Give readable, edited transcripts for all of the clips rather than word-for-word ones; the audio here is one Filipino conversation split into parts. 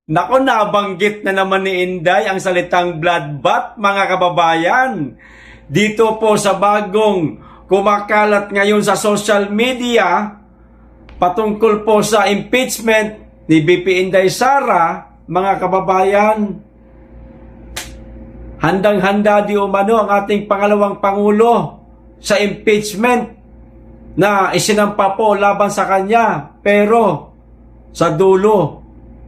Nako, nabanggit na naman ni Inday ang salitang bloodbath, mga kababayan. Dito po sa bagong kumakalat ngayon sa social media patungkol po sa impeachment ni BP Inday Sara, mga kababayan. Handang-handa di umano ang ating pangalawang Pangulo sa impeachment na isinampa po laban sa kanya. Pero sa dulo,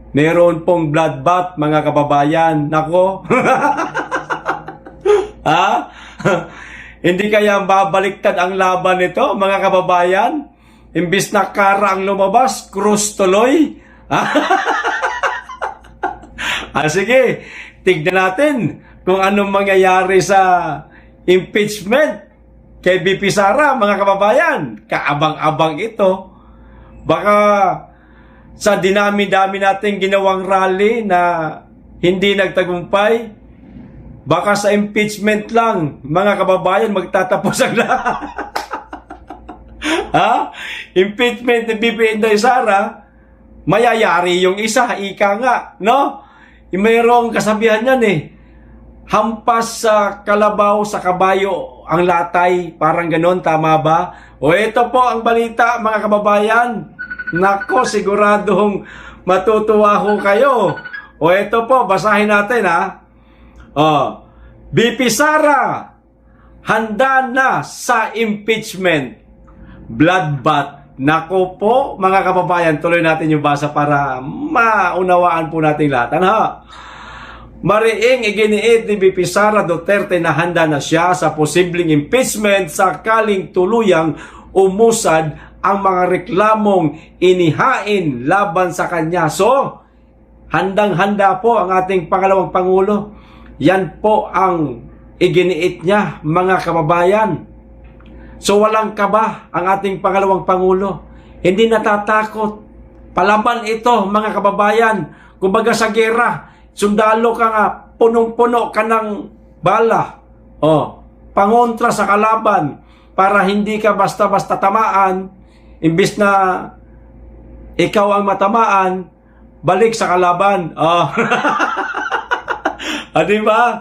meron pong bloodbath, mga kababayan. Nako. Ha? Hindi kaya babaliktad ang laban nito, mga kababayan? Imbis na kara ang lumabas, krus tuloy. Sige, tignan natin kung anong mangyayari sa impeachment kay BP Sara, mga kababayan. Kaabang-abang ito. Baka sa dinami-dami nating ginawang rally na hindi nagtagumpay, baka sa impeachment lang, mga kababayan, magtatapos ang lahat. Impeachment ni BP Inday Sara, mayayari yung isa, ika nga, no? Mayroong kasabihan yan hampas sa kalabaw sa kabayo ang latay, parang ganon, tama ba? O ito po ang balita, mga kababayan. Nako, siguradong matutuwa ho kayo. O ito po, basahin natin BP Sara, handa na sa impeachment. Bloodbath. Nako po, mga kababayan, tuloy natin yung basa para maunawaan po natin lahat. Mariing iginiit ni BP Sara Duterte na handa na siya sa posibleng impeachment sakaling tuluyang umusad ang mga reklamong inihain laban sa kanya. So, handang-handa po ang ating pangalawang Pangulo. Yan po ang iginiit niya, mga kababayan. So, walang kaba ang ating pangalawang Pangulo. Hindi natatakot. Palaban ito, mga kababayan. Kumbaga sa gera, sundalo ka nga, punong-puno ka ng bala. Pangontra sa kalaban para hindi ka basta-basta tamaan. Imbis na ikaw ang matamaan, balik sa kalaban. Diba?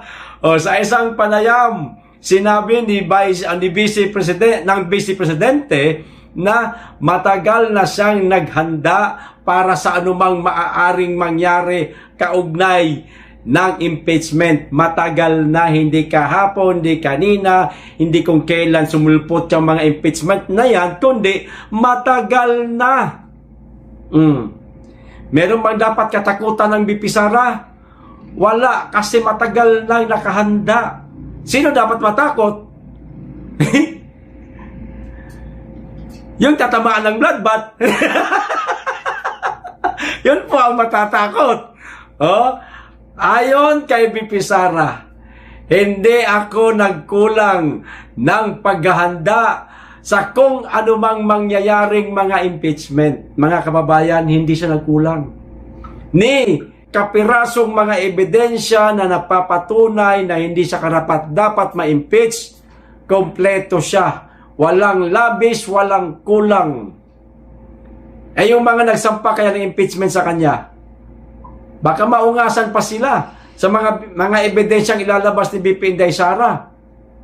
Sa isang panayam, sinabi ni Vice Presidente na matagal na siyang naghanda para sa anumang maaaring mangyari kaugnay ng impeachment. Matagal na, hindi kahapon, hindi kanina, hindi kung kailan sumulpot yung mga impeachment na yan, kundi matagal na. Meron bang dapat katakutan ng BP Sara? Wala, kasi matagal na nakahanda. Sino dapat matakot? Yung tatamaan ng bloodbath. Yun po ang matatakot. Ayon kay BP Sara, hindi ako nagkulang ng paghahanda sa kung anumang mangyayaring mga impeachment. Mga kababayan, hindi siya nagkulang. Ni kapirasong mga ebidensya na napapatunay na hindi siya karapat-dapat ma-impeach, kompleto siya. Walang labis, walang kulang. Yung mga nagsampa kaya ng impeachment sa kanya, baka maungasan pa sila sa mga ebidensyang ilalabas ni BP Inday Sara.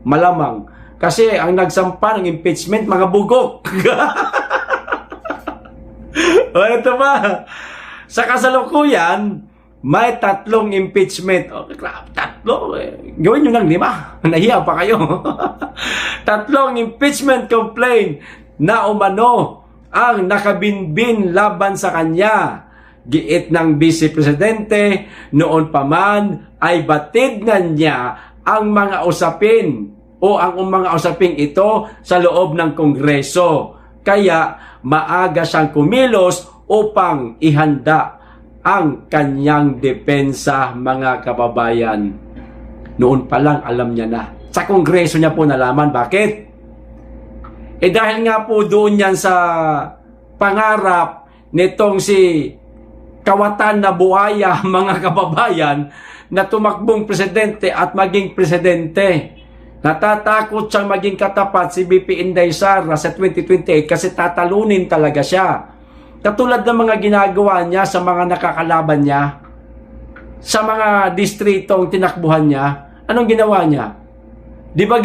Malamang. Kasi ang nagsampa ng impeachment, mga bugok. Ito ba? Sa kasalukuyan, may 3 impeachment. Tatlo. Gawin nyo ng 5. Nahiya pa kayo. 3 impeachment complaint na umano ang nakabinbin laban sa kanya. Giit ng Vice Presidente, noon pa man ay batid na niya ang mga usapin o ang mga usaping ito sa loob ng Kongreso. Kaya maaga siyang kumilos upang ihanda ang kanyang depensa, mga kababayan. Noon pa lang alam niya na. Sa Kongreso niya po nalaman. Bakit? Dahil nga po doon yan sa pangarap nitong si kawatan na buhaya, mga kababayan, na tumakbong presidente at maging presidente. Natatakot siyang maging katapat si BP Inday Sara sa 2028 kasi tatalunin talaga siya. Katulad ng mga ginagawa niya sa mga nakakalaban niya. sa mga distritong tinakbuhan niya, anong ginawa niya? Di ba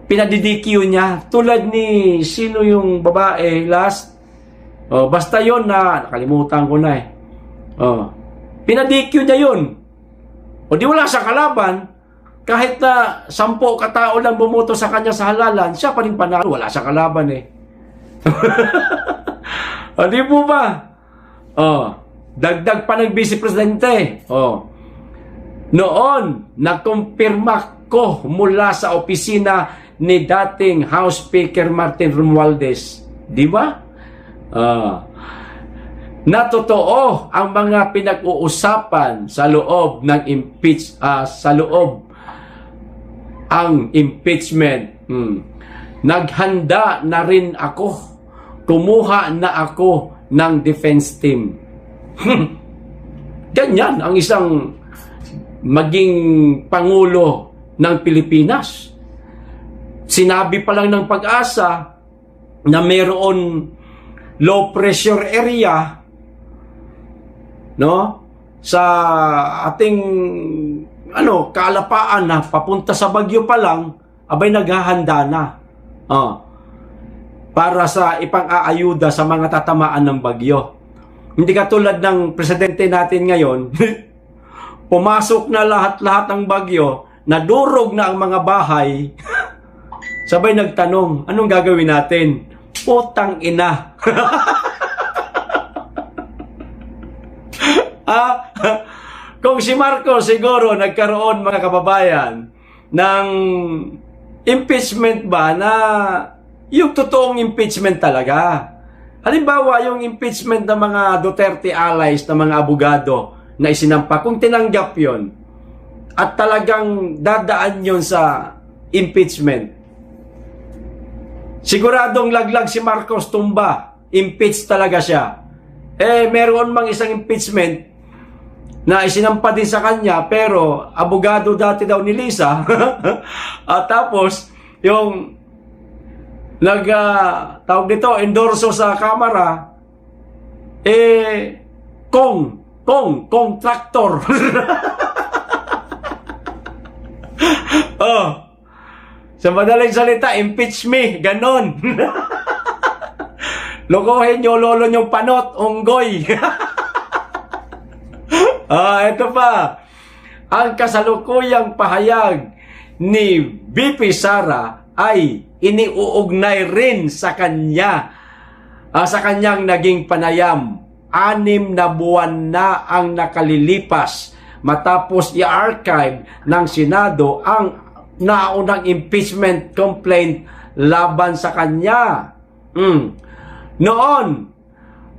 pinadi-DQ niya? Tulad ni sino yung babae last? Basta yon na, nakalimutan ko na eh. Pinadi-DQ niya yun. O di wala sa kalaban, kahit na 10 katao lang bumoto sa kanya sa halalan, siya pa rin panalo. Wala sa kalaban eh. O di po ba? Dagdag pa ng Vice Presidente. Noon, nakumpirma ko mula sa opisina ni dating House Speaker Martin Romualdez. Di ba? Na totoo ang mga pinag-uusapan sa loob ng ang impeachment. Naghanda na rin ako. Kumuha na ako ng defense team. Ganyan ang isang maging Pangulo ng Pilipinas. Sinabi pa lang ng Pag-asa na mayroon low pressure area, no, sa ating kalapaan na papunta sa bagyo pa lang, abay naghahanda na para sa ipang-aayuda sa mga tatamaan ng bagyo. Hindi katulad ng presidente natin ngayon, pumasok na lahat-lahat ng bagyo, nadurog na ang mga bahay, sabay nagtanong, anong gagawin natin? Putang ina. Kung si Marcos siguro nagkaroon, mga kababayan, ng impeachment ba na yung totoong impeachment talaga. Halimbawa, yung impeachment ng mga Duterte allies, ng mga abogado na isinampa, kung tinanggap yon at talagang dadaan yon sa impeachment, siguradong laglag si Marcos, tumba, impeach talaga siya. Meron mang isang impeachment na isinampa din sa kanya, pero abogado dati daw ni Lisa, at tapos yung tawag dito, endorso sa Kamara, contractor. Sa madaling salita, impeach me, ganon. Lokohin nyo, lolo nyo panot, unggoy. Ito pa, ang kasalukuyang pahayag ni VP Sara ay iniuugnay rin sa kanyang naging panayam. 6 na buwan na ang nakalilipas matapos i-archive ng Senado ang naunang impeachment complaint laban sa kanya. Noon,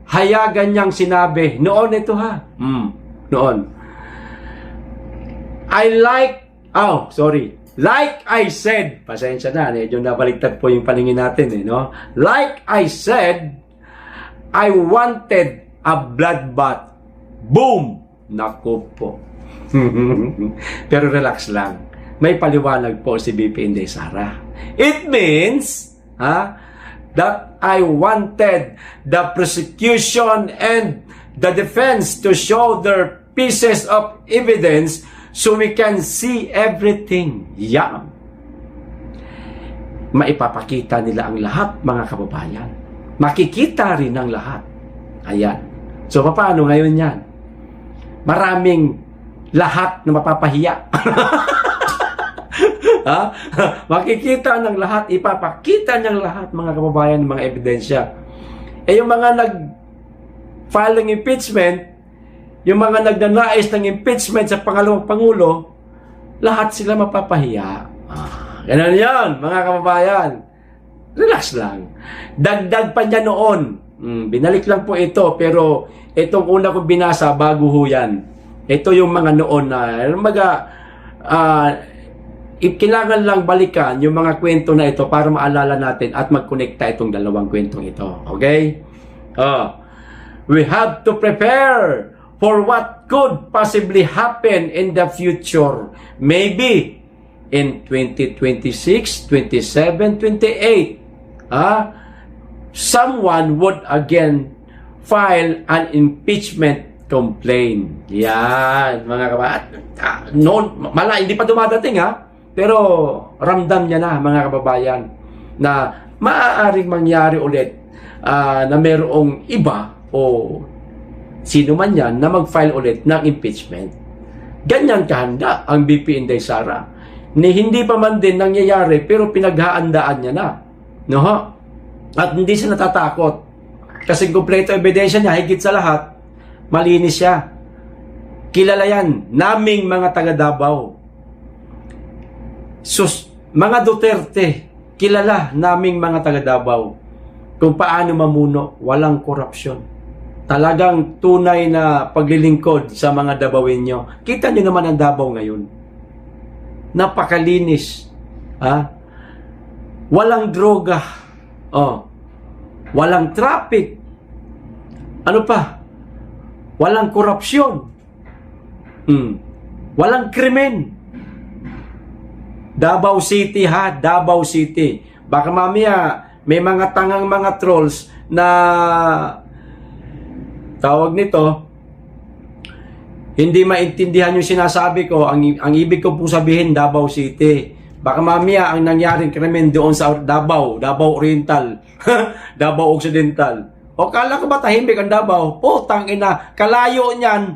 hayagan niyang sinabi, noon ito ha, noon, like I said, pasensya na, medyo nabaligtad po yung paningin natin no? Like I said, I wanted a bloodbath. Boom! Naku po. Pero relax lang. May paliwanag po si VP Inday Sara. It means, that I wanted the prosecution and the defense to show their pieces of evidence so we can see everything. Yan. Maipapakita nila ang lahat, mga kababayan. Makikita rin ang lahat. Ayan. So, paano ngayon yan? Maraming lahat na mapapahiya. Makikita ng lahat, ipapakita ng lahat, mga kababayan, mga ebidensya. Yung mga nag-file ng impeachment, yung mga nagnanais ng impeachment sa pangalawang Pangulo, lahat sila mapapahiya. Ganun yan, mga kababayan. Relax lang. Dagdag pa niya noon. Binalik lang po ito, pero itong una kong binasa, bago ho yan. Ito yung mga noon na, kailangan lang balikan yung mga kwento na ito para maalala natin at magkonekta itong dalawang kwentong ito. Okay? We have to prepare for what could possibly happen in the future. Maybe in 2026, 27, 28. Someone would again file an impeachment complain. Yan, mga kababayan. Noon, hindi pa dumadating ha, pero ramdam niya na, mga kababayan, na maaaring mangyari ulit na mayroong iba o sino man yan na mag-file ulit ng impeachment. Ganyan kahanda ang BP Inday Sara. Ni hindi pa man din nangyayari pero pinaghaandaan niya na. No? At hindi siya natatakot. Kasi kumpleto ebidensya niya, higit sa lahat, malinis siya. Kilala yan, naming mga taga Davao. Mga Duterte, kilala naming mga taga Davao kung paano mamuno, walang korupsyon. Talagang tunay na paglilingkod sa mga Davaoenyo. Kita nyo naman ang Davao ngayon. Napakalinis. Walang droga. Walang traffic. Ano pa? Walang korupsyon. Walang krimen. Davao City ha, Davao City. Baka mamaya may mga tangang mga trolls na tawag nito, hindi maintindihan yung sinasabi ko. Ang ibig ko po sabihin, Davao City. Baka mamaya ang nangyaring krimen doon sa Davao Oriental, Davao Occidental. O kala ko ba tahimik ang Davao? Putang ina, kalayo niyan.